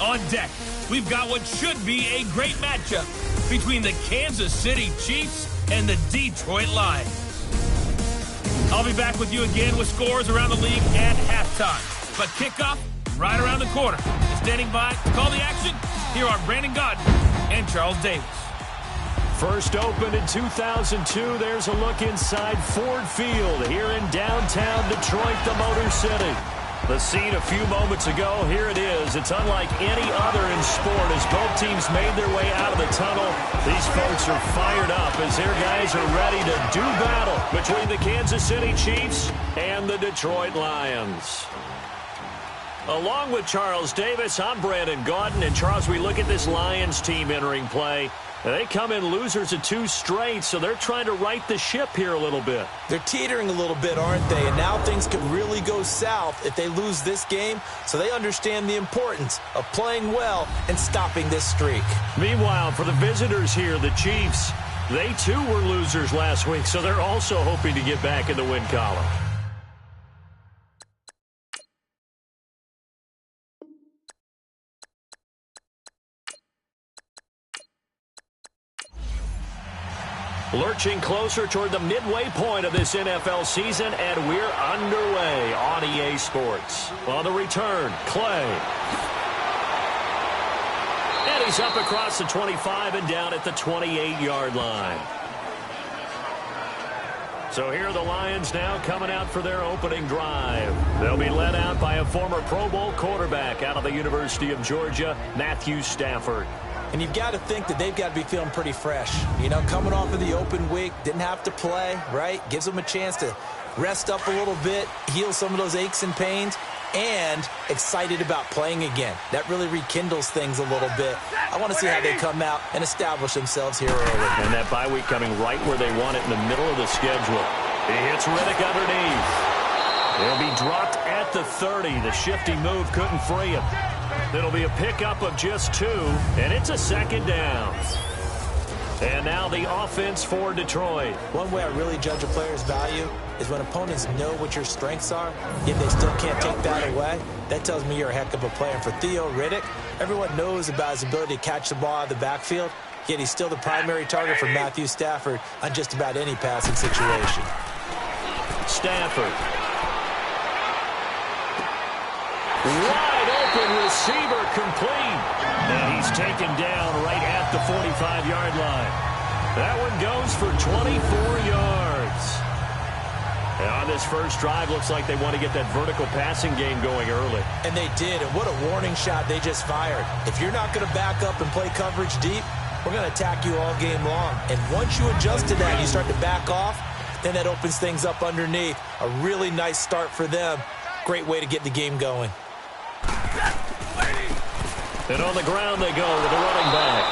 On deck, we've got what should be a great matchup between the Kansas City Chiefs and the Detroit Lions. I'll be back with you again with scores around the league at halftime. But kickoff right around the corner. Standing by to call the action, here are Brandon Gaudin and Charles Davis. First opened in 2002, there's a look inside Ford Field here in downtown Detroit, the Motor City. The scene a few moments ago, here it is. It's unlike any other in sport as both teams made their way out of the tunnel. These folks are fired up as their guys are ready to do battle between the Kansas City Chiefs and the Detroit Lions. Along with Charles Davis, I'm Brandon Gaudin. And Charles, we look at this Lions team entering play. They come in losers of 2 straight, so they're trying to right the ship here a little bit. They're teetering a little bit, aren't they? And now things could really go south if they lose this game, so they understand the importance of playing well and stopping this streak. Meanwhile, for the visitors here, the Chiefs, they too were losers last week, so they're also hoping to get back in the win column. Lurching closer toward the midway point of this NFL season, and we're underway on EA Sports. On the return, Clay. And he's up across the 25 and down at the 28-yard line. So here are the Lions now coming out for their opening drive. They'll be led out by a former Pro Bowl quarterback out of the University of Georgia, Matthew Stafford. And you've got to think that they've got to be feeling pretty fresh. You know, coming off of the open week, didn't have to play, right? Gives them a chance to rest up a little bit, heal some of those aches and pains, and excited about playing again. That really rekindles things a little bit. I want to see how they come out and establish themselves here early. And that bye week coming right where they want it in the middle of the schedule. He hits Riddick underneath. He'll be dropped at the 30. The shifty move couldn't free him. It'll be a pickup of just 2, and it's a second down. And now the offense for Detroit. One way I really judge a player's value is when opponents know what your strengths are, yet they still can't take that away. That tells me you're a heck of a player. And for Theo Riddick, everyone knows about his ability to catch the ball out of the backfield, yet he's still the primary target for Matthew Stafford on just about any passing situation. Stafford. Wide open receiver complete. And he's taken down right at the 45-yard line. That one goes for 24 yards. And on this first drive, looks like they want to get that vertical passing game going early. And they did, and what a warning shot they just fired. If you're not going to back up and play coverage deep, we're going to attack you all game long. And once you adjust to that, you start to back off, then that opens things up underneath. A really nice start for them. Great way to get the game going. And on the ground they go with the running back.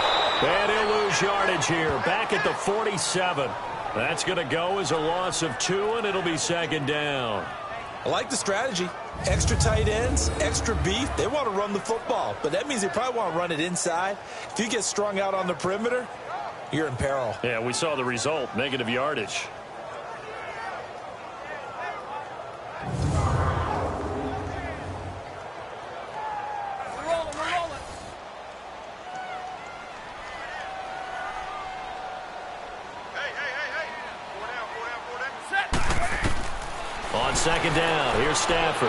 And he'll lose yardage here. Back at the 47. That's going to go as a loss of 2, and it'll be second down. I like the strategy. Extra tight ends, extra beef. They want to run the football, but that means they probably want to run it inside. If you get strung out on the perimeter, you're in peril. Yeah, we saw the result, negative yardage. On second down, here's Stafford.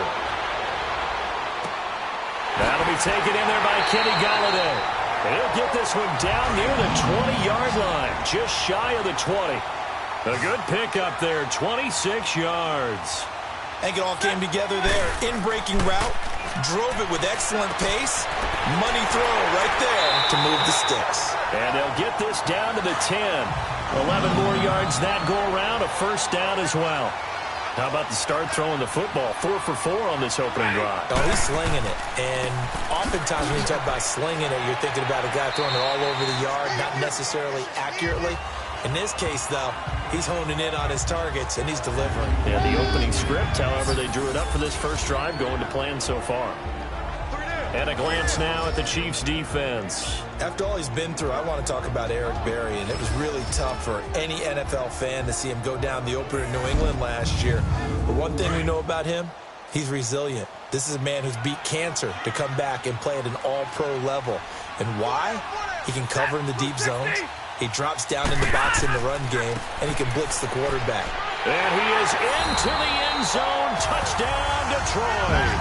That'll be taken in there by Kenny Golladay. And he'll get this one down near the 20-yard line, just shy of the 20. A good pickup there, 26 yards. I think it all came together there. In-breaking route, drove it with excellent pace. Money throw right there to move the sticks. And they'll get this down to the 10. 11 more yards that go around, a first down as well. How about the start throwing the football? 4 for 4 on this opening drive. Oh, he's slinging it. And oftentimes when you talk about slinging it, you're thinking about a guy throwing it all over the yard, not necessarily accurately. In this case, though, he's honing in on his targets, and he's delivering. Yeah, the opening script, however, they drew it up for this first drive, going to plan so far. And a glance now at the Chiefs' defense. After all he's been through, I want to talk about Eric Berry, and it was really tough for any NFL fan to see him go down the opener in New England last year. But one thing we know about him, He's resilient. This is a man who's beat cancer to come back and play at an all-pro level. And why? He can cover in the deep zones. He drops down in the box in the run game, and he can blitz the quarterback. And he is into the end zone. Touchdown, Detroit.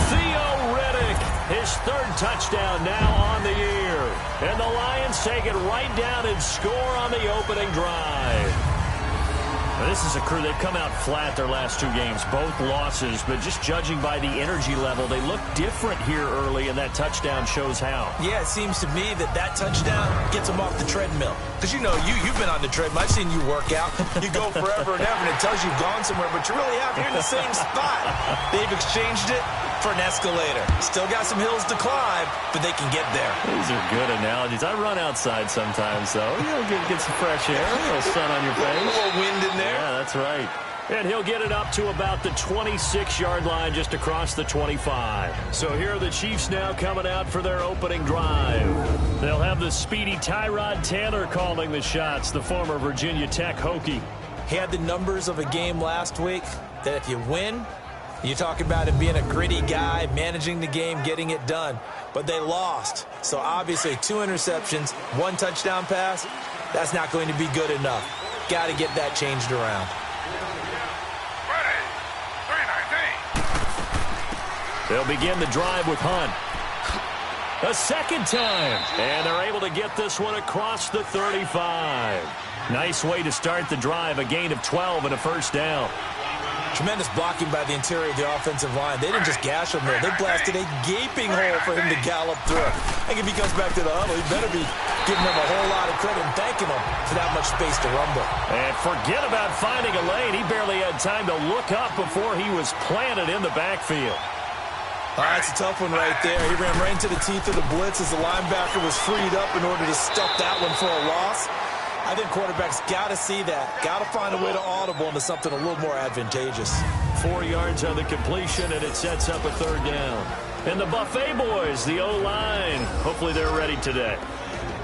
Theo Riddick, his third touchdown now on the year. And the Lions take it right down and score on the opening drive. This is a crew, they've come out flat their last two games, both losses, but just judging by the energy level, they look different here early, and that touchdown shows how. Yeah, it seems to me that touchdown gets them off the treadmill. Because, you've been on the treadmill. I've seen you work out. You go forever and ever, and it tells you you've gone somewhere, but you really have. You're in the same spot. They've exchanged it for an escalator. Still got some hills to climb, but they can get there. These are good analogies. I run outside sometimes, though. Get some fresh air, a little sun on your face. A little wind in there. Yeah, that's right. And he'll get it up to about the 26-yard line, just across the 25. So here are the Chiefs now coming out for their opening drive. They'll have the speedy Tyrod Taylor calling the shots, the former Virginia Tech Hokie. He had the numbers of a game last week that if you win, you talk about him being a gritty guy, managing the game, getting it done. But they lost. So obviously 2 interceptions, 1 touchdown pass, that's not going to be good enough. Got to get that changed around. They'll begin the drive with Hunt. A second time. And they're able to get this one across the 35. Nice way to start the drive, a gain of 12 and a first down. Tremendous blocking by the interior of the offensive line. They didn't just gash him there. They blasted a gaping hole for him to gallop through. I think if he comes back to the huddle, he better be giving them a whole lot of credit and thanking them for that much space to rumble. And forget about finding a lane. He barely had time to look up before he was planted in the backfield. That's a tough one right there. He ran right into the teeth of the blitz as the linebacker was freed up in order to stuff that one for a loss. I think quarterbacks got to see that. Got to find a way to audible into something a little more advantageous. 4 yards on the completion, and it sets up a third down. And the Buffet boys, the O-line, hopefully they're ready today.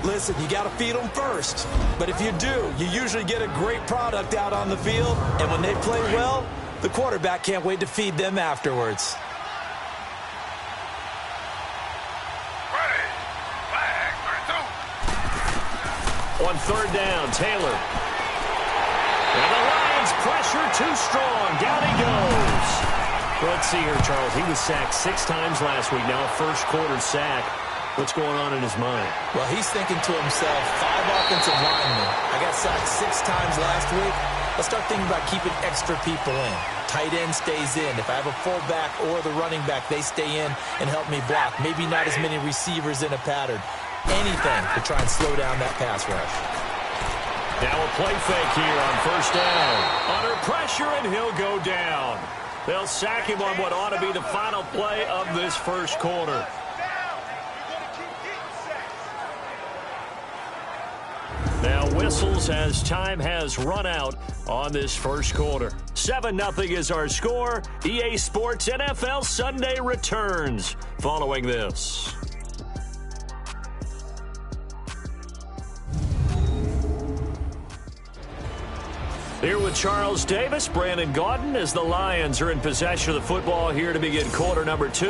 Listen, you got to feed them first. But if you do, you usually get a great product out on the field. And when they play well, the quarterback can't wait to feed them afterwards. On third down, Taylor. And the Lions pressure too strong. Down he goes. Let's see here, Charles. He was sacked 6 times last week. Now a first-quarter sack. What's going on in his mind? Well, he's thinking to himself, 5 offensive linemen. I got sacked 6 times last week. Let's start thinking about keeping extra people in. Tight end stays in. If I have a fullback or the running back, they stay in and help me block. Maybe not as many receivers in a pattern. Anything to try and slow down that pass rush. Now a play fake here on first down. Under pressure, and he'll go down. They'll sack him on what ought to be the final play of this first quarter. Now whistles as time has run out on this first quarter. 7-0 is our score. EA Sports NFL Sunday returns following this. Here with Charles Davis, Brandon Gaudin, as the Lions are in possession of the football here to begin quarter number 2.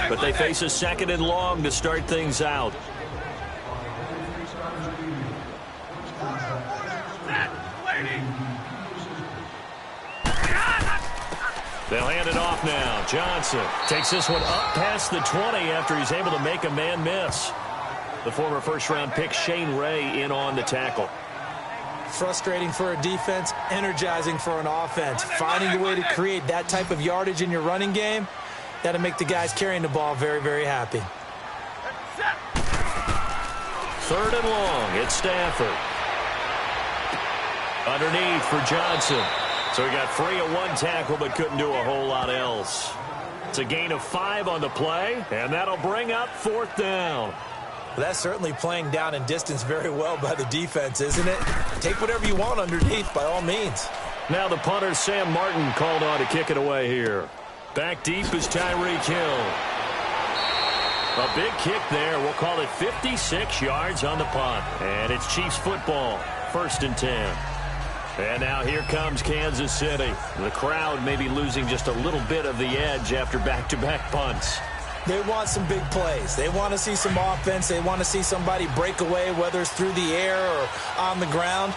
But they face a second and long to start things out. They'll hand it off now. Johnson takes this one up past the 20 after he's able to make a man miss. The former first-round pick Shane Ray in on the tackle. Frustrating for a defense, energizing for an offense. Finding a way to create that type of yardage in your running game, that'll make the guys carrying the ball very, very happy. Third and long, it's Stafford. Underneath for Johnson. So he got free of 1 tackle but couldn't do a whole lot else. It's a gain of 5 on the play, and that'll bring up 4th down. That's certainly playing down in distance very well by the defense, isn't it? Take whatever you want underneath, by all means. Now the punter, Sam Martin, called on to kick it away here. Back deep is Tyreek Hill. A big kick there. We'll call it 56 yards on the punt. And it's Chiefs football. 1st and 10. And now here comes Kansas City. The crowd may be losing just a little bit of the edge after back-to-back punts. They want some big plays. They want to see some offense. They want to see somebody break away, whether it's through the air or on the ground.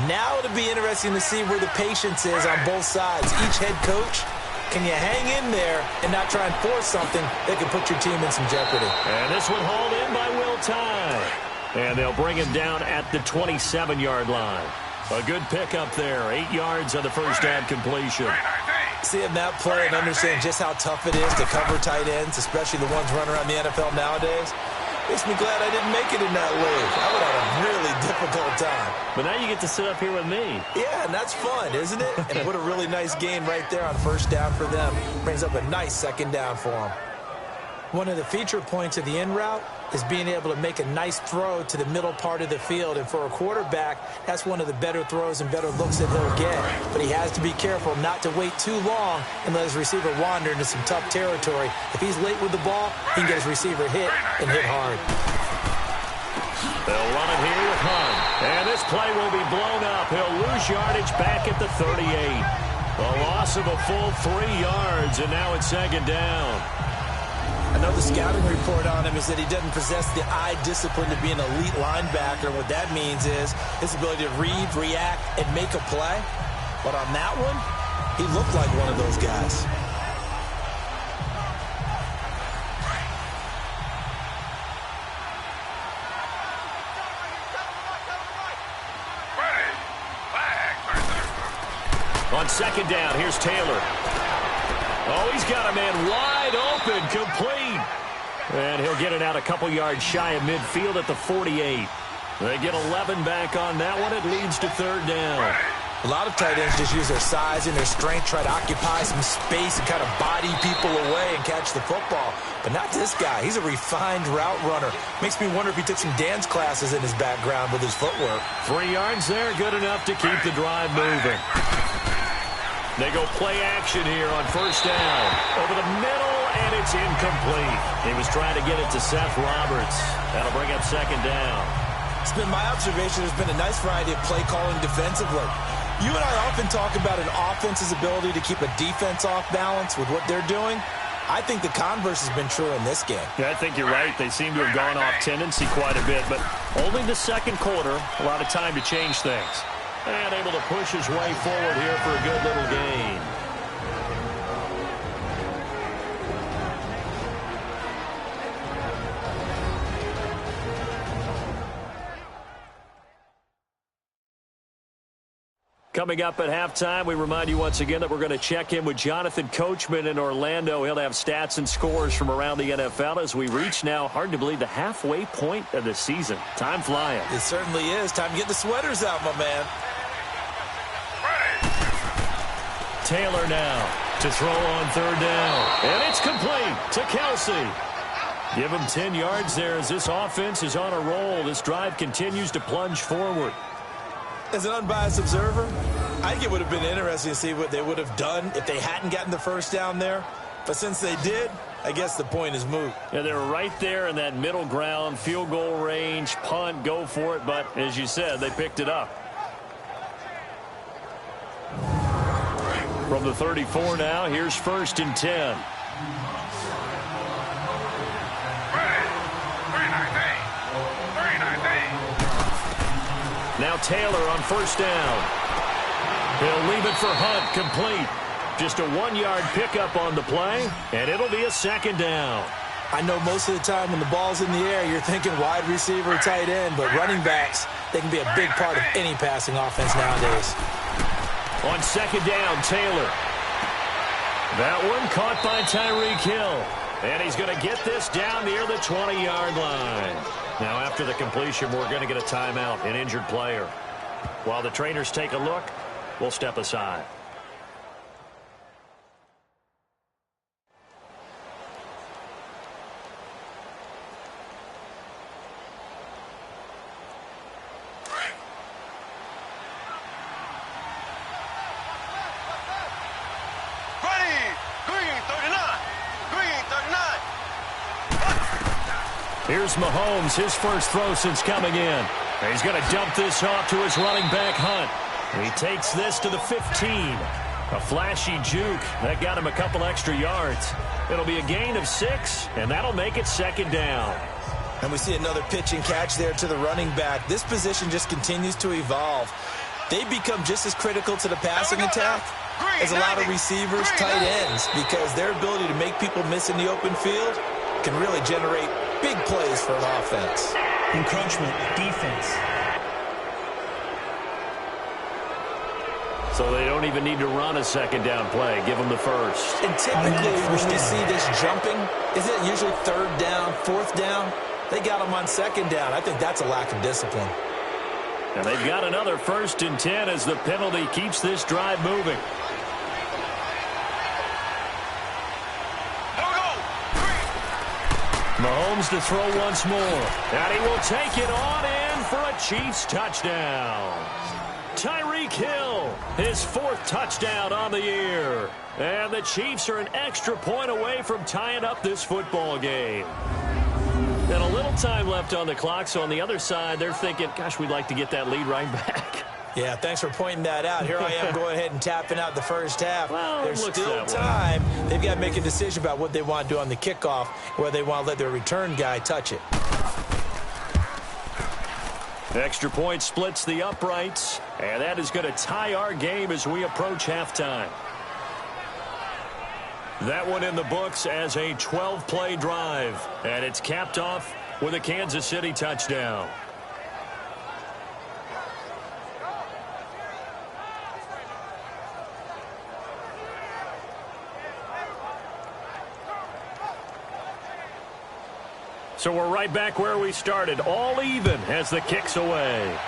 Now it'll be interesting to see where the patience is on both sides. Each head coach, can you hang in there and not try and force something that could put your team in some jeopardy? And this one hauled in by Will Tye. And they'll bring him down at the 27-yard line. A good pickup there. 8 yards on the first down completion. Seeing that play and understand just how tough it is to cover tight ends, especially the ones running around the NFL nowadays, makes me glad I didn't make it in that league. I would have a really difficult time. But now you get to sit up here with me. Yeah, and that's fun, isn't it? And what a really nice game right there on first down for them. Brings up a nice second down for them. One of the feature points of the in route is being able to make a nice throw to the middle part of the field. And for a quarterback, that's one of the better throws and better looks that he'll get. But he has to be careful not to wait too long and let his receiver wander into some tough territory. If he's late with the ball, he can get his receiver hit and hit hard. They'll run it here with Hunt. And this play will be blown up. He'll lose yardage back at the 38. A loss of a full 3 yards, and now it's second down. Another scouting report on him is that he doesn't possess the eye discipline to be an elite linebacker. What that means is his ability to read, react, and make a play. But on that one, he looked like one of those guys. On second down, here's Taylor. Oh, he's got a man wide open, complete. And he'll get it out a couple yards shy of midfield at the 48. They get 11 back on that one. It leads to third down. A lot of tight ends just use their size and their strength, try to occupy some space and kind of body people away and catch the football. But not this guy. He's a refined route runner. Makes me wonder if he took some dance classes in his background with his footwork. 3 yards there, good enough to keep the drive moving. They go play action here on first down. Over the middle, and it's incomplete. He was trying to get it to Seth Roberts. That'll bring up second down. It's been my observation there's been a nice variety of play calling defensively. You and I often talk about an offense's ability to keep a defense off balance with what they're doing. I think the converse has been true in this game. Yeah, I think you're right. They seem to have gone off tendency quite a bit, but only the second quarter, a lot of time to change things. And able to push his way forward here for a good little gain. Coming up at halftime, we remind you once again that we're going to check in with Jonathan Coachman in Orlando. He'll have stats and scores from around the NFL as we reach now, hard to believe, the halfway point of the season. Time flying. It certainly is. Time to get the sweaters out, my man. Taylor now to throw on third down. And it's complete to Kelsey. Give him 10 yards there as this offense is on a roll. This drive continues to plunge forward. As an unbiased observer, I think it would have been interesting to see what they would have done if they hadn't gotten the first down there. But since they did, I guess the point is moot. Yeah, they're right there in that middle ground, field goal range, punt, go for it. But as you said, they picked it up. From the 34 now, here's 1st and 10. Now Taylor on first down. He'll leave it for Hunt, complete. Just a 1-yard pickup on the play, and it'll be a second down. I know most of the time when the ball's in the air, you're thinking wide receiver, tight end, but running backs, they can be a big part of any passing offense nowadays. On second down, Taylor. That one caught by Tyreek Hill. And he's going to get this down near the 20-yard line. Now, after the completion, we're going to get a timeout, an injured player. While the trainers take a look, we'll step aside. Here's Mahomes, his first throw since coming in. He's going to dump this off to his running back, Hunt. He takes this to the 15. A flashy juke. That got him a couple extra yards. It'll be a gain of 6, and that'll make it second down. And we see another pitch and catch there to the running back. This position just continues to evolve. They become just as critical to the passing attack as a lot of receivers, tight ends, because their ability to make people miss in the open field can really generate big plays for an offense. Encroachment, defense. So they don't even need to run a second down play. Give them the first. And typically when we see this jumping, isn't it usually third down, fourth down? They got them on second down. I think that's a lack of discipline. And they've got another 1st and 10 as the penalty keeps this drive moving. Mahomes to throw once more. And he will take it on in for a Chiefs touchdown. Tyreek Hill, his 4th touchdown on the year. And the Chiefs are an extra point away from tying up this football game. And a little time left on the clock, so on the other side, they're thinking, gosh, we'd like to get that lead right back. Yeah, thanks for pointing that out. Here I am going ahead and tapping out the first half. Well, there's still time. They've got to make a decision about what they want to do on the kickoff, whether they want to let their return guy touch it. Extra point splits the uprights, and that is going to tie our game as we approach halftime. That one in the books as a 12-play drive, and it's capped off with a Kansas City touchdown. So we're right back where we started, all even as the kick's away.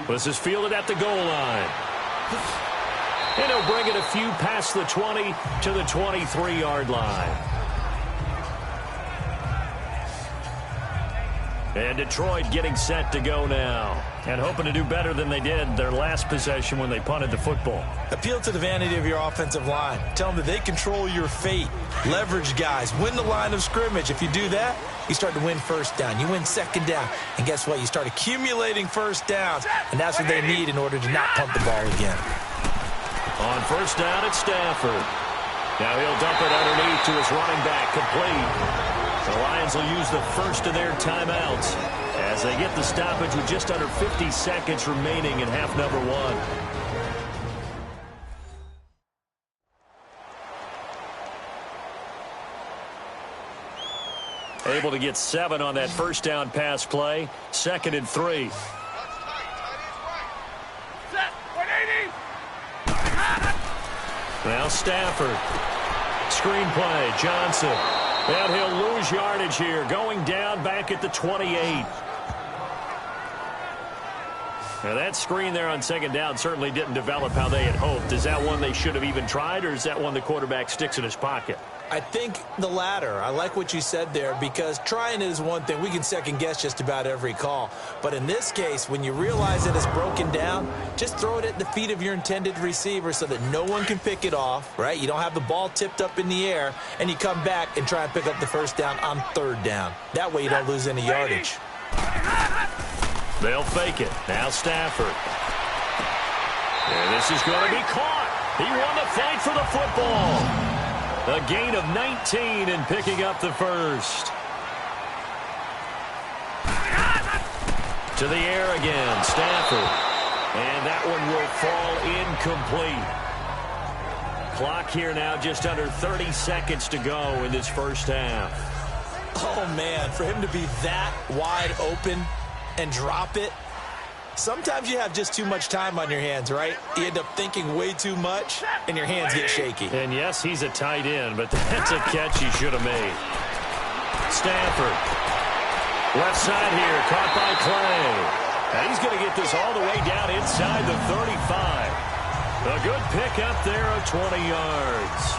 This is fielded at the goal line. And he'll bring it a few past the 20 to the 23-yard line. And Detroit getting set to go now. And hoping to do better than they did their last possession when they punted the football. Appeal to the vanity of your offensive line. Tell them that they control your fate. Leverage guys. Win the line of scrimmage. If you do that, you start to win first down. You win second down. And guess what? You start accumulating first downs. And that's what they need in order to not punt the ball again. On first down, it's Stafford. Now he'll dump it underneath to his running back, complete. The Lions will use the first of their timeouts as they get the stoppage with just under 50 seconds remaining in half number 1. Able to get 7 on that first down pass play. 2nd and 3. Now Stafford. Screenplay, Johnson. And he'll lose yardage here, going down back at the 28. Now that screen there on second down certainly didn't develop how they had hoped. Is that one they should have even tried, or is that one the quarterback sticks in his pocket? I think the latter. I like what you said there, because trying it is one thing. We can second guess just about every call. But in this case, when you realize that it's broken down, just throw it at the feet of your intended receiver so that no one can pick it off, right? You don't have the ball tipped up in the air, and you come back and try and pick up the first down on third down. That way you don't lose any yardage. They'll fake it. Now Stafford. And this is going to be caught. He won the fight for the football. A gain of 19 and picking up the first. To the air again, Stafford. And that one will fall incomplete. Clock here now just under 30 seconds to go in this first half. Oh, man, for him to be that wide open and drop it. Sometimes you have just too much time on your hands, right? You end up thinking way too much, and your hands get shaky. And yes, he's a tight end, but that's a catch he should have made. Stafford. Left side here, caught by Clay. And he's going to get this all the way down inside the 35. A good pick up there of 20 yards.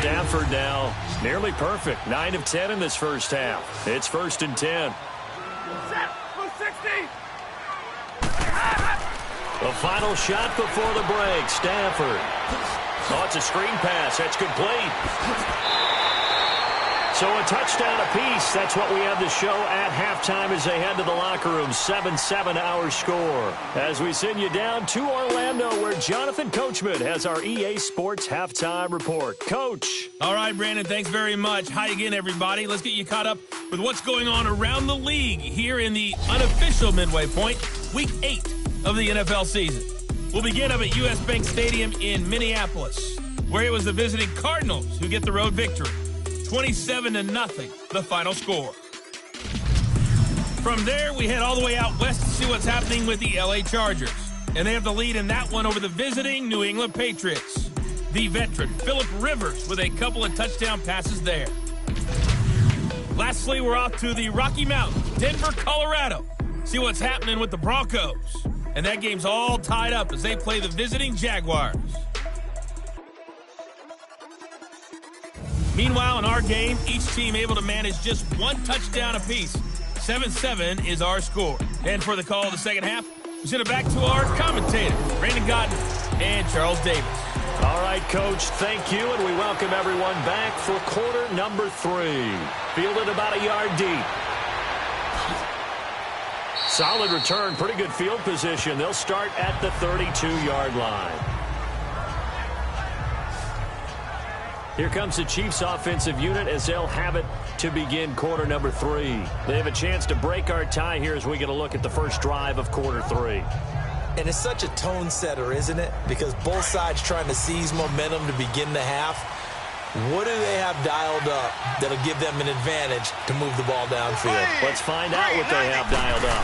Stafford now nearly perfect. 9 of 10 in this first half. It's 1st and 10. The final shot before the break. Stafford. Oh, it's a screen pass. That's complete. So a touchdown apiece. That's what we have to show at halftime as they head to the locker room. 7-7 our score. As we send you down to Orlando, where Jonathan Coachman has our EA Sports halftime report. Coach. All right, Brandon, thanks very much. Hi again, everybody. Let's get you caught up with what's going on around the league here in the unofficial midway point, Week 8 of the NFL season. We'll begin up at U.S. Bank Stadium in Minneapolis, where it was the visiting Cardinals who get the road victory. 27-0, the final score. From there, we head all the way out west to see what's happening with the LA Chargers. And they have the lead in that one over the visiting New England Patriots. The veteran, Phillip Rivers, with a couple of touchdown passes there. Lastly, we're off to the Rocky Mountains, Denver, Colorado. See what's happening with the Broncos. And that game's all tied up as they play the visiting Jaguars. Meanwhile, in our game, each team able to manage just one touchdown apiece. 7-7 is our score. And for the call of the second half, we send it back to our commentators, Brandon Gaudin and Charles Davis. All right, Coach, thank you, and we welcome everyone back for quarter number 3. Fielded about a yard deep. Solid return, pretty good field position. They'll start at the 32-yard line. Here comes the Chiefs offensive unit as they'll have it to begin quarter number 3. They have a chance to break our tie here as we get a look at the first drive of quarter 3. And it's such a tone setter, isn't it? Because both sides trying to seize momentum to begin the half. What do they have dialed up that'll give them an advantage to move the ball downfield? Let's find out what they have dialed up.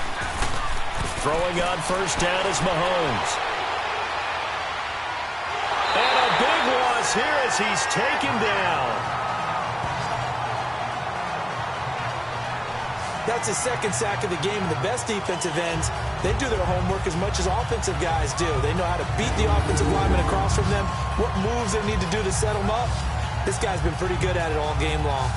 Throwing on first down is Mahomes. And a big loss here as he's taken down. That's his second sack of the game, and the best defensive ends, they do their homework as much as offensive guys do. They know how to beat the offensive lineman across from them, what moves they need to do to set them up. This guy's been pretty good at it all game long.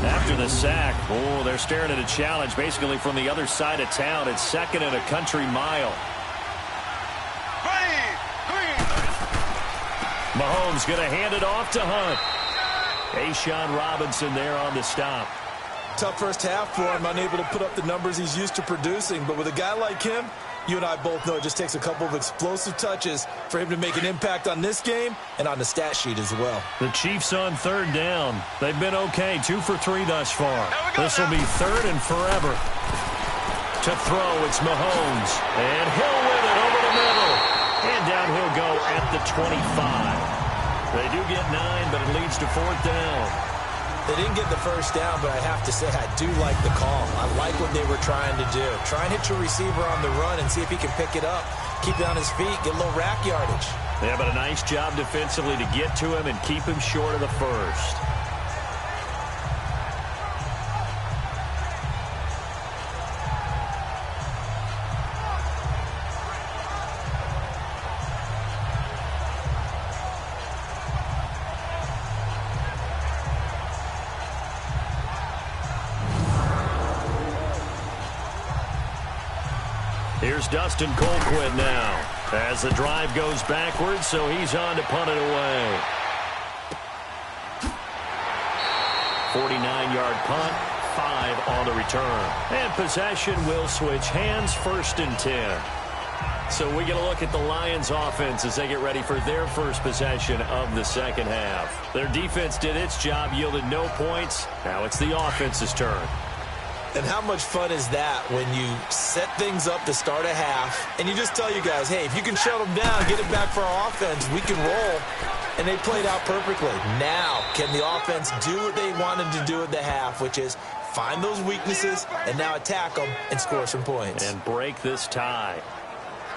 After the sack, oh, they're staring at a challenge basically from the other side of town. It's second and a country mile. Mahomes going to hand it off to Hunt. A'Shawn Robinson there on the stop. Tough first half for him, unable to put up the numbers he's used to producing. But with a guy like him, you and I both know it just takes a couple of explosive touches for him to make an impact on this game and on the stat sheet as well. The Chiefs on third down. They've been okay, 2 for 3 thus far. This will be third and forever. To throw, it's Mahomes. And Hill with it over the middle. And down he'll go at the 25. They do get 9, but it leads to fourth down. They didn't get the first down, but I have to say I do like the call. I like what they were trying to do. Try and hit your receiver on the run and see if he can pick it up. Keep it on his feet, get a little rack yardage. Yeah, but a nice job defensively to get to him and keep him short of the first. Here's Dustin Colquitt now as the drive goes backwards, so he's on to punt it away. 49-yard punt, 5 on the return. And possession will switch hands, 1st and 10. So we get a look at the Lions offense as they get ready for their first possession of the second half. Their defense did its job, yielded no points. Now it's the offense's turn. And how much fun is that when you set things up to start a half and you just tell you guys, hey, if you can shut them down, get it back for our offense, we can roll. And they played out perfectly. Now, can the offense do what they wanted to do at the half, which is find those weaknesses and now attack them and score some points. And break this tie.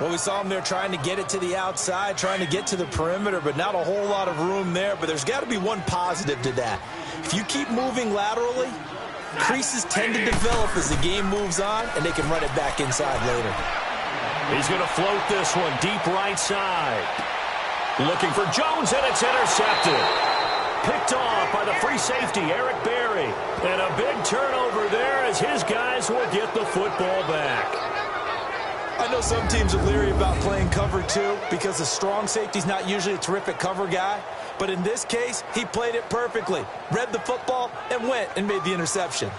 Well, we saw them there trying to get it to the outside, trying to get to the perimeter, but not a whole lot of room there. But there's got to be one positive to that. If you keep moving laterally, creases tend to develop as the game moves on, and they can run it back inside later. He's going to float this one deep right side. Looking for Jones, and it's intercepted. Picked off by the free safety, Eric Berry. And a big turnover there as his guys will get the football back. I know some teams are leery about playing cover 2 because the strong safety's not usually a terrific cover guy. But in this case, he played it perfectly. Read the football and went and made the interception.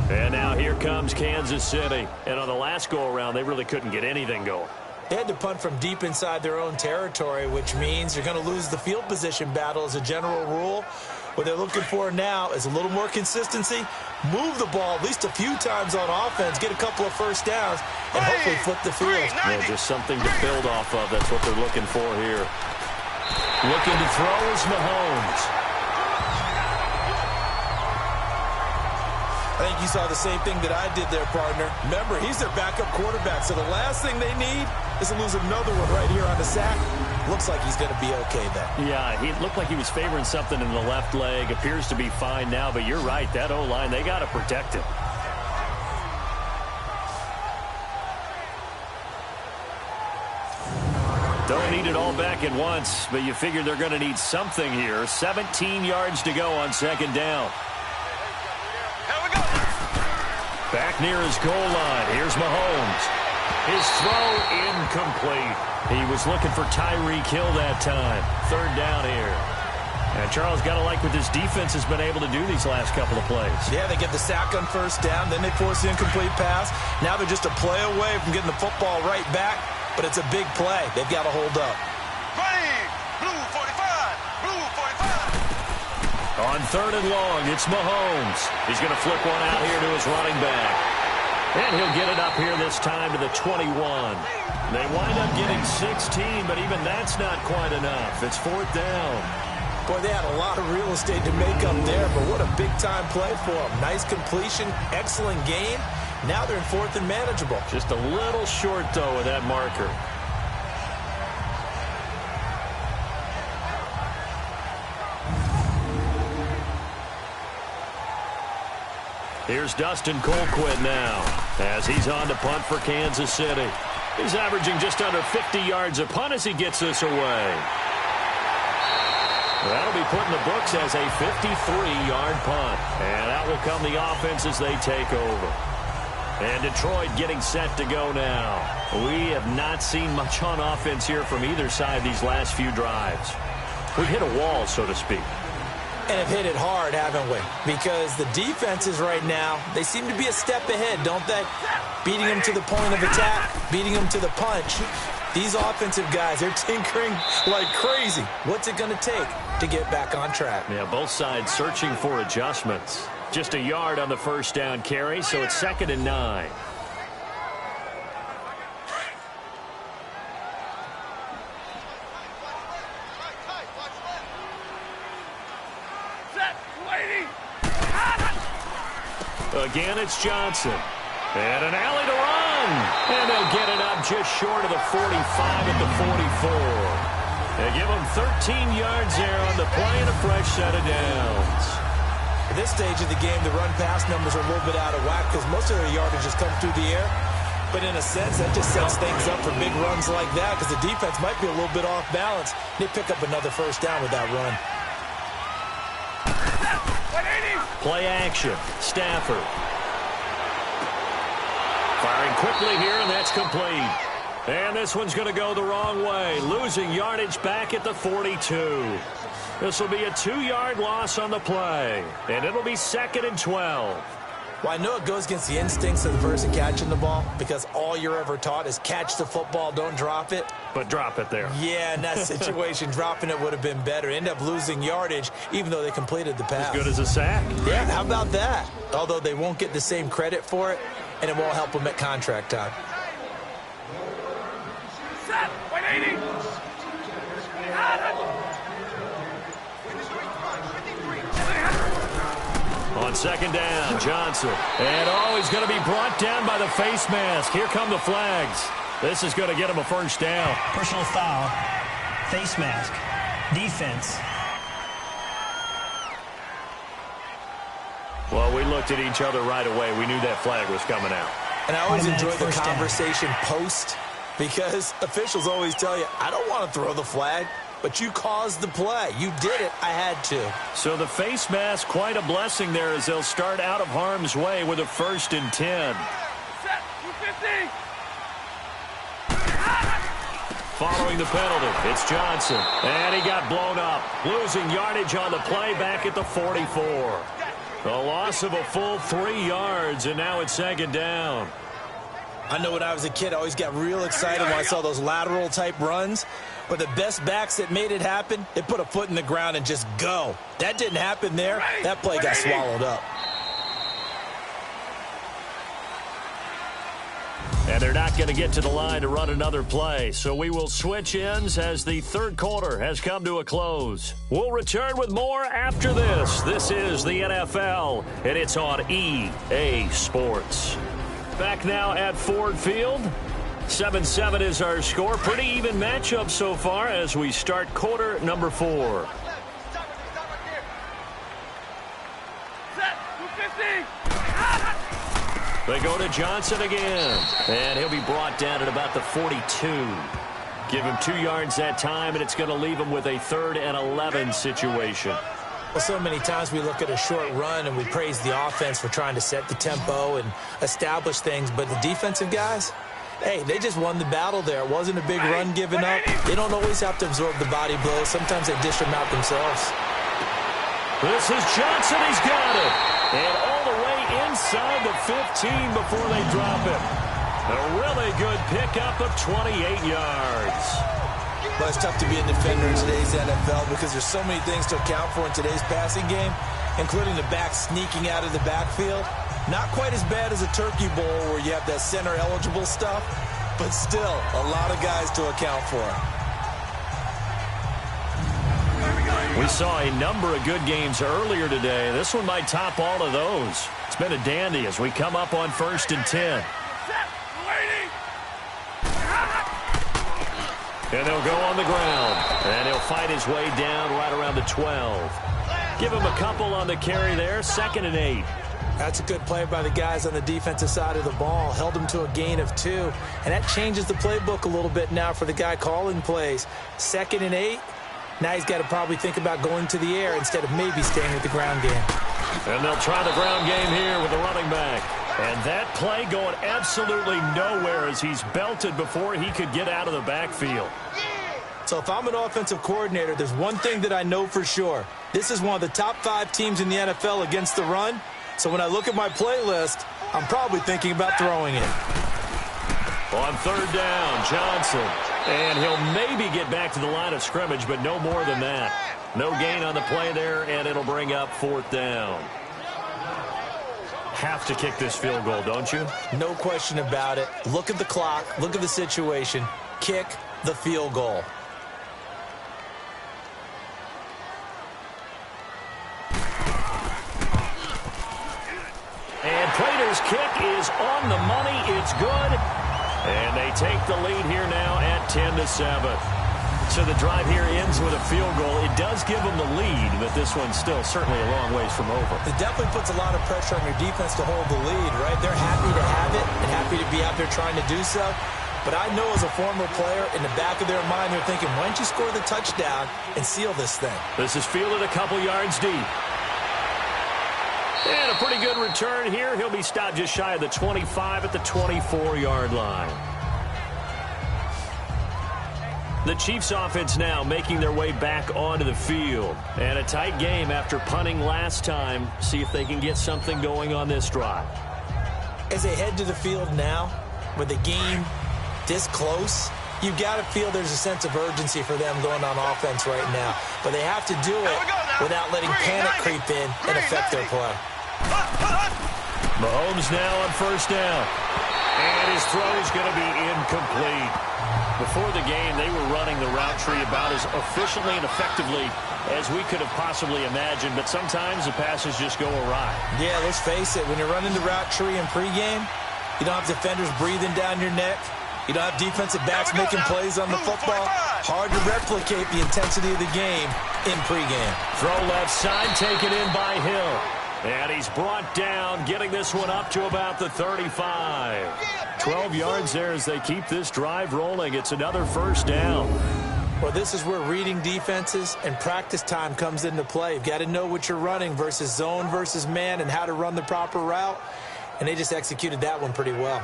And now here comes Kansas City. And on the last go-around, they really couldn't get anything going. They had to punt from deep inside their own territory, which means you're going to lose the field position battle as a general rule. What they're looking for now is a little more consistency, move the ball at least a few times on offense, get a couple of first downs, and hopefully flip the field. Yeah, just something to build off of. That's what they're looking for here. Looking to throw is Mahomes. I think you saw the same thing that I did there, partner. Remember, he's their backup quarterback, so the last thing they need is to lose another one right here on the sack. Looks like he's going to be okay then. Yeah, he looked like he was favoring something in the left leg. Appears to be fine now, but you're right. That O-line, they got to protect him. Don't need it all back at once, but you figure they're going to need something here. 17 yards to go on second down. Back near his goal line. Here's Mahomes. His throw incomplete. He was looking for Tyreek Hill that time. Third down here. And Charles, got to like what this defense has been able to do these last couple of plays. Yeah, they get the sack on first down, then they force the incomplete pass. Now they're just a play away from getting the football right back, but it's a big play. They've got to hold up. Blue 45, blue 45. On third and long, it's Mahomes. He's going to flip one out here to his running back. And he'll get it up here this time to the 21. They wind up getting 16, but even that's not quite enough. It's fourth down. Boy, they had a lot of real estate to make up there, but what a big-time play for them. Nice completion, excellent game. Now they're in fourth and manageable. Just a little short, though, of that marker. Here's Dustin Colquitt now as he's on to punt for Kansas City. He's averaging just under 50 yards a punt as he gets this away. That'll be put in the books as a 53-yard punt. And out will come the offense as they take over. And Detroit getting set to go now. We have not seen much on offense here from either side these last few drives. We've hit a wall, so to speak. And have hit it hard, haven't we? Because the defenses right now, they seem to be a step ahead, don't they? Beating them to the point of attack, beating them to the punch. These offensive guys, they're tinkering like crazy. What's it going to take to get back on track? Yeah, both sides searching for adjustments. Just a yard on the first down carry, so it's 2nd and 9. Again, it's Johnson. And an alley to run. And they'll get it up just short of the 45 at the 44. They give them 13 yards there on the play and a fresh set of downs. At this stage of the game, the run-pass numbers are a little bit out of whack because most of their yardage has come through the air. But in a sense, that just sets things up for big runs like that because the defense might be a little bit off balance. They pick up another first down with that run. Play action. Stafford. Firing quickly here, and that's complete. And this one's going to go the wrong way. Losing yardage back at the 42. This will be a 2-yard loss on the play. And it'll be 2nd and 12. Well, I know it goes against the instincts of the person catching the ball because all you're ever taught is catch the football, don't drop it. But drop it there. Yeah, in that situation, dropping it would have been better. End up losing yardage even though they completed the pass. As good as a sack. Yeah, how about that? Although they won't get the same credit for it, and it won't help them at contract time. Set, 180. On second down, Johnson. And he's going to be brought down by the face mask. Here come the flags. This is going to get him a first down. Personal foul, face mask, defense. looked at each other right away. We knew that flag was coming out. And I always enjoy the First down. conversation post, because officials always tell you, I don't want to throw the flag, but you caused the play. You did it. I had to. So the face mask, quite a blessing there as they'll start out of harm's way with a 1st and 10. Set. 250. Following the penalty, it's Johnson. And he got blown up, losing yardage on the play back at the 44. A loss of a full 3 yards, and now it's 2nd down. I know when I was a kid, I always got real excited when I saw those lateral-type runs. But the best backs that made it happen, they put a foot in the ground and just go. That didn't happen there. That play got swallowed up. And they're not going to get to the line to run another play. So we will switch ends as the 3rd quarter has come to a close. We'll return with more after this. This is the NFL, and it's on EA Sports. Back now at Ford Field. 7-7 is our score. Pretty even matchup so far as we start quarter number 4. Set. 250. They go to Johnson again, and he'll be brought down at about the 42. Give him 2 yards that time, and it's going to leave him with a 3rd and 11 situation. Well, so many times we look at a short run and we praise the offense for trying to set the tempo and establish things, but the defensive guys, hey, they just won the battle there. It wasn't a big run given up. They don't always have to absorb the body blows. Sometimes they dish them out themselves. This is Johnson. He's got it. And all the way inside the 15 before they drop it. A really good pickup of 28 yards. But it's tough to be a defender in today's NFL because there's so many things to account for in today's passing game, including the back sneaking out of the backfield. Not quite as bad as a turkey bowl where you have that center-eligible stuff, but still a lot of guys to account for. We saw a number of good games earlier today. This one might top all of those. It's been a dandy as we come up on 1st and 10. And they'll go on the ground. And he'll fight his way down right around the 12. Give him a couple on the carry there. 2nd and 8. That's a good play by the guys on the defensive side of the ball. Held him to a gain of 2. And that changes the playbook a little bit now for the guy calling plays. 2nd and 8. Now he's got to probably think about going to the air instead of maybe staying with the ground game. And they'll try the ground game here with the running back. And that play going absolutely nowhere as he's belted before he could get out of the backfield. So if I'm an offensive coordinator, there's one thing that I know for sure. This is one of the top 5 teams in the NFL against the run. So when I look at my playlist, I'm probably thinking about throwing it. On 3rd down, Johnson. And he'll maybe get back to the line of scrimmage, but no more than that. No gain on the play there, and it'll bring up 4th down. Have to kick this field goal, don't you? No question about it. Look at the clock. Look at the situation. Kick the field goal. And Prater's kick is on the money. It's good. And they take the lead here now at 10-7. So the drive here ends with a field goal. It does give them the lead, but this one's still certainly a long ways from over. It definitely puts a lot of pressure on your defense to hold the lead, right? They're happy to have it and happy to be out there trying to do so. But I know as a former player, in the back of their mind, they're thinking, why don't you score the touchdown and seal this thing? This is fielded a couple yards deep. And a pretty good return here. He'll be stopped just shy of the 25 at the 24-yard line. The Chiefs offense now making their way back onto the field. And a tight game after punting last time. See if they can get something going on this drive. As they head to the field now, with the game this close, you've got to feel there's a sense of urgency for them going on offense right now. But they have to do it without letting panic creep in and affect their play. Mahomes now on 1st down. And his throw is going to be incomplete. Before the game, they were running the route tree about as efficiently and effectively as we could have possibly imagined, but sometimes the passes just go awry. Yeah, let's face it. When you're running the route tree in pregame, you don't have defenders breathing down your neck. You don't have defensive backs making plays on the football. Hard to replicate the intensity of the game in pregame. Throw left side, taken in by Hill. And he's brought down, getting this one up to about the 35. 12 yards there as they keep this drive rolling. It's another first down. Well, this is where reading defenses and practice time comes into play. You've got to know what you're running versus zone versus man and how to run the proper route. And they just executed that one pretty well.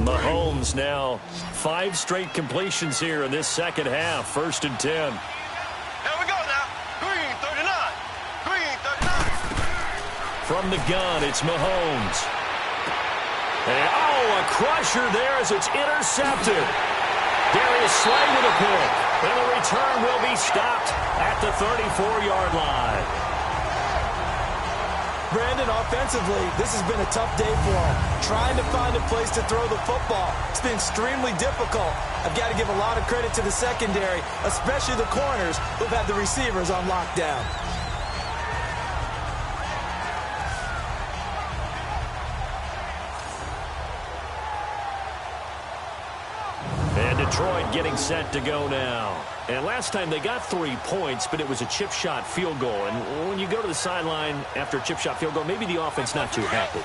Mahomes now 5 straight completions here in this second half. 1st and 10. Here we go now. Green 39. Green 39. From the gun, it's Mahomes. And, a crusher there as it's intercepted. Darius Slay with a pick. And the return will be stopped at the 34-yard line. Brandon, offensively, this has been a tough day for him. Trying to find a place to throw the football. It's been extremely difficult. I've got to give a lot of credit to the secondary, especially the corners who've had the receivers on lockdown. And Detroit getting set to go now. And last time they got 3 points, but it was a chip shot field goal. And when you go to the sideline after a chip shot field goal, maybe the offense not too happy.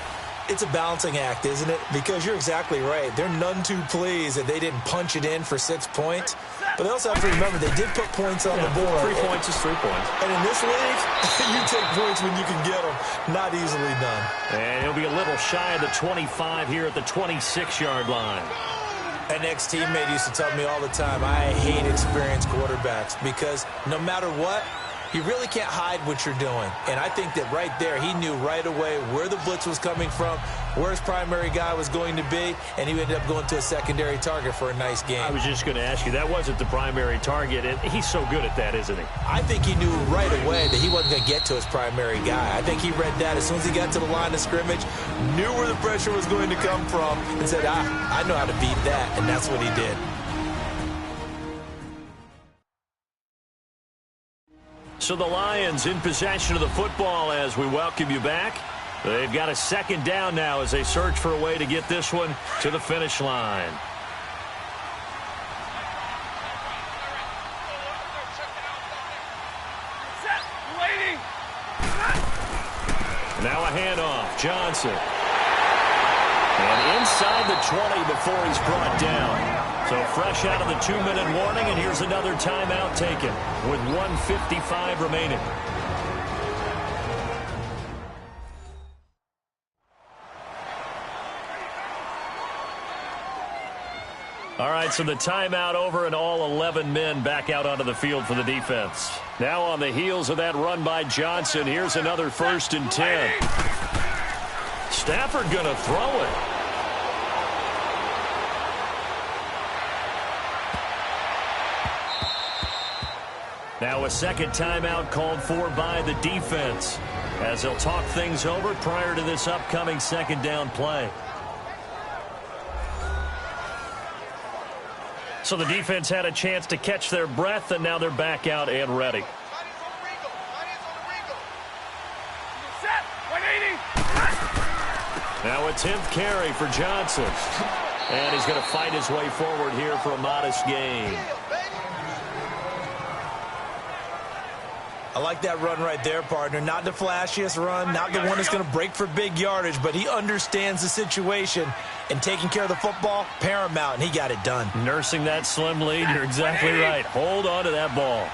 It's a balancing act, isn't it? Because you're exactly right. They're none too pleased that they didn't punch it in for 6 points. But they also have to remember they did put points on the board. 3 points is 3 points. And in this league, you take points when you can get them. Not easily done. And he'll be a little shy of the 25 here at the 26-yard line. An ex-teammate used to tell me all the time, I hate experienced quarterbacks because no matter what, you really can't hide what you're doing. And I think that right there, he knew right away where the blitz was coming from, where his primary guy was going to be, and he ended up going to a secondary target for a nice game. I was just going to ask you, that wasn't the primary target, and he's so good at that, isn't he? I think he knew right away that he wasn't going to get to his primary guy. I think he read that as soon as he got to the line of scrimmage, knew where the pressure was going to come from, and said, I know how to beat that, and that's what he did. So the Lions in possession of the football as we welcome you back. They've got a second down now as they search for a way to get this one to the finish line. Set. Waiting. Now a handoff. Johnson. And inside the 20 before he's brought down. So fresh out of the 2-minute warning, and here's another timeout taken with 1:55 remaining. All right, so the timeout over and all 11 men back out onto the field for the defense. Now on the heels of that run by Johnson, here's another 1st and 10. Stafford going to throw it. Now a second timeout called for by the defense as they'll talk things over prior to this upcoming second down play. So the defense had a chance to catch their breath, and now they're back out and ready. Set. 180. Now a 10th carry for Johnson. And he's going to fight his way forward here for a modest gain. I like that run right there, partner. Not the flashiest run, not the one that's going to break for big yardage, but he understands the situation, and taking care of the football, paramount, and he got it done. Nursing that slim lead, you're exactly right. Hold on to that ball.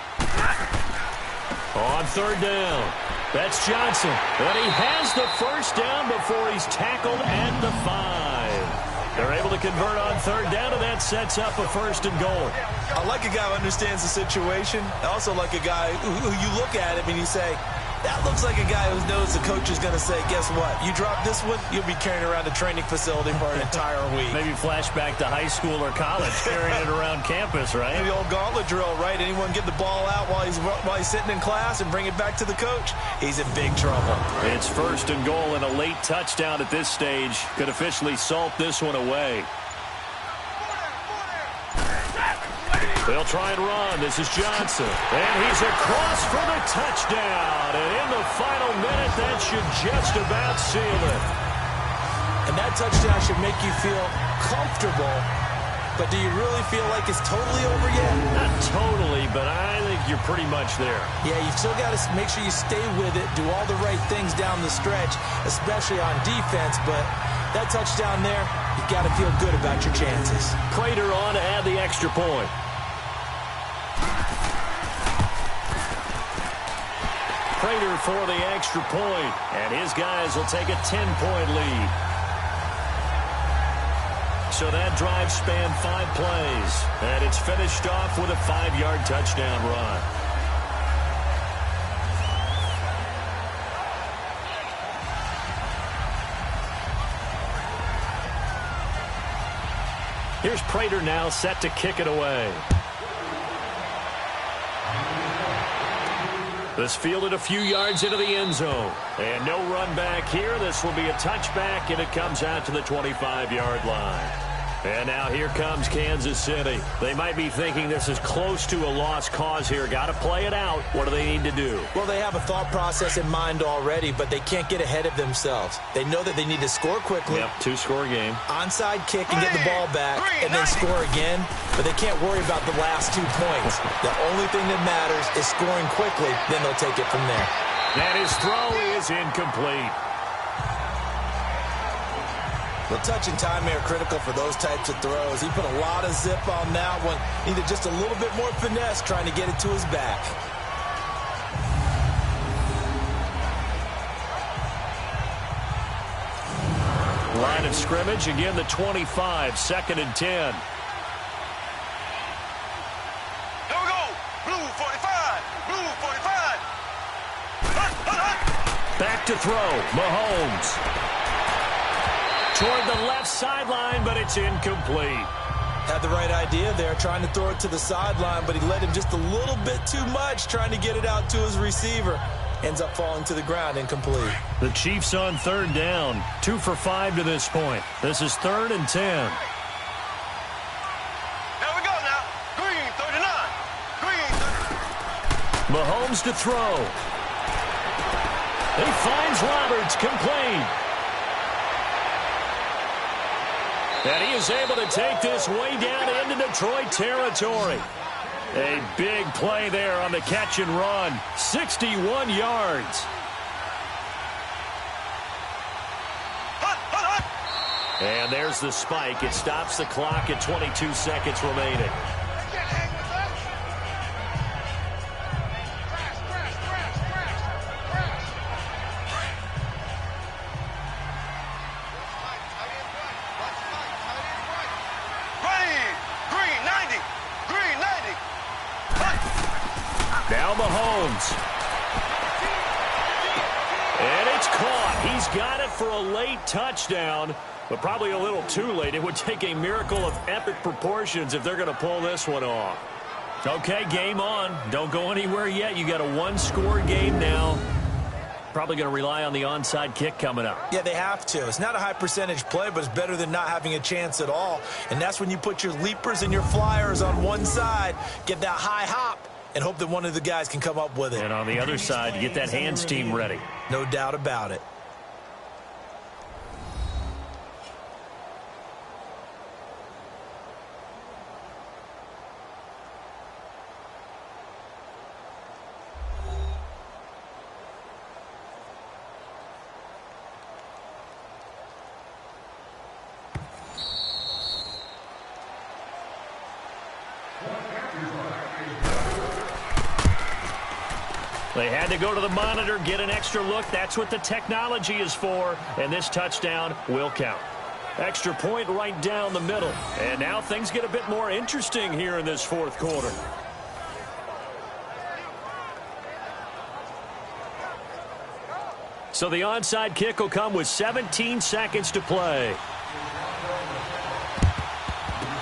On 3rd down, that's Johnson. And he has the first down before he's tackled at the 5. They're able to convert on 3rd down, and that sets up a 1st and goal. I like a guy who understands the situation. I also like a guy who you look at him and you say, that looks like a guy who knows the coach is going to say, guess what? You drop this one, you'll be carrying around a training facility for an entire week. Maybe flashback to high school or college, carrying it around campus, right? The old gauntlet drill, right? Anyone get the ball out while he's sitting in class and bring it back to the coach? He's in big trouble. It's 1st and goal, and a late touchdown at this stage could officially salt this one away. They'll try and run. This is Johnson. And he's across for the touchdown. And in the final minute, that should just about seal it. And that touchdown should make you feel comfortable but do you really feel like it's totally over yet? Not totally, but I think you're pretty much there. Yeah, you still got to make sure you stay with it, do all the right things down the stretch, especially on defense, but that touchdown there, you got to feel good about your chances. Prater on to add the extra point. Prater for the extra point, and his guys will take a 10-point lead. So that drive spanned 5 plays, and it's finished off with a 5-yard touchdown run. Here's Prater now set to kick it away. This fielded a few yards into the end zone. And no run back here. This will be a touchback, and it comes out to the 25-yard line. And now here comes Kansas City. They might be thinking this is close to a lost cause here. Got to play it out. What do they need to do? Well, they have a thought process in mind already, but they can't get ahead of themselves. They know that they need to score quickly. Yep, 2-score game. Onside kick and get the ball back, and then score again. But they can't worry about the last 2 points. The only thing that matters is scoring quickly. Then they'll take it from there. And his throw is incomplete. Well, touch and time are critical for those types of throws. He put a lot of zip on that one. Needed just a little bit more finesse trying to get it to his back. Line of scrimmage, again the 25, 2nd and 10. Here we go. Blue 45. Blue 45. Back to throw. Mahomes. Toward the left sideline, but it's incomplete. Had the right idea there, trying to throw it to the sideline, but he led him just a little bit too much, trying to get it out to his receiver. Ends up falling to the ground, incomplete. The Chiefs on 3rd down, 2 for 5 to this point. This is 3rd and 10. Here we go now. Green 39. Green 39. Mahomes to throw. He finds Roberts, complete. And he is able to take this way down into Detroit territory. A big play there on the catch and run. 61 yards. And there's the spike. It stops the clock at 22 seconds remaining. Now Mahomes. And it's caught. He's got it for a late touchdown, but probably a little too late. It would take a miracle of epic proportions if they're going to pull this one off. Okay, game on. Don't go anywhere yet. You got a 1-score game now. Probably going to rely on the onside kick coming up. Yeah, they have to. It's not a high percentage play, but it's better than not having a chance at all. And that's when you put your leapers and your flyers on one side, get that high hop, and hope that one of the guys can come up with it. And on the other side, get that hands team ready. No doubt about it. They had to go to the monitor, get an extra look. That's what the technology is for, and this touchdown will count. Extra point right down the middle. And now things get a bit more interesting here in this 4th quarter. So the onside kick will come with 17 seconds to play.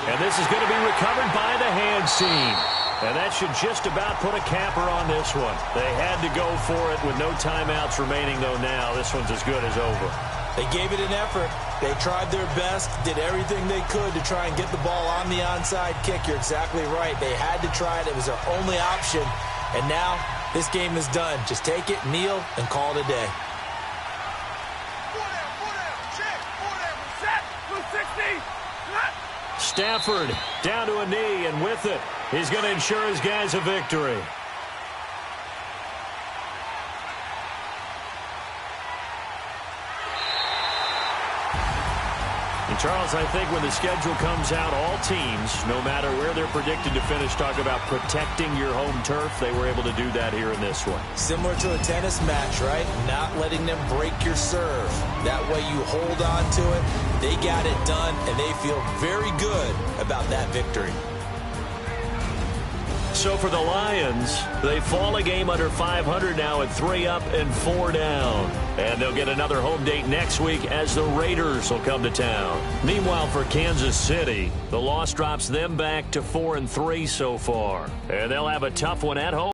And this is going to be recovered by the hands team. And that should just about put a capper on this one. They had to go for it with no timeouts remaining, though now. This one's as good as over. They gave it an effort. They tried their best, did everything they could to try and get the ball on the onside kick. You're exactly right. They had to try it. It was their only option. And now this game is done. Just take it, kneel, and call it a day. Stafford down to a knee, and with it, he's going to ensure his guys a victory. And Charles, I think when the schedule comes out, all teams, no matter where they're predicted to finish, talk about protecting your home turf. They were able to do that here in this one. Similar to a tennis match, right? Not letting them break your serve. That way you hold on to it. They got it done, and they feel very good about that victory. So for the Lions, they fall a game under 500 now at 3 up and 4 down. And they'll get another home date next week as the Raiders will come to town. Meanwhile, for Kansas City, the loss drops them back to 4-3 so far. And they'll have a tough one at home.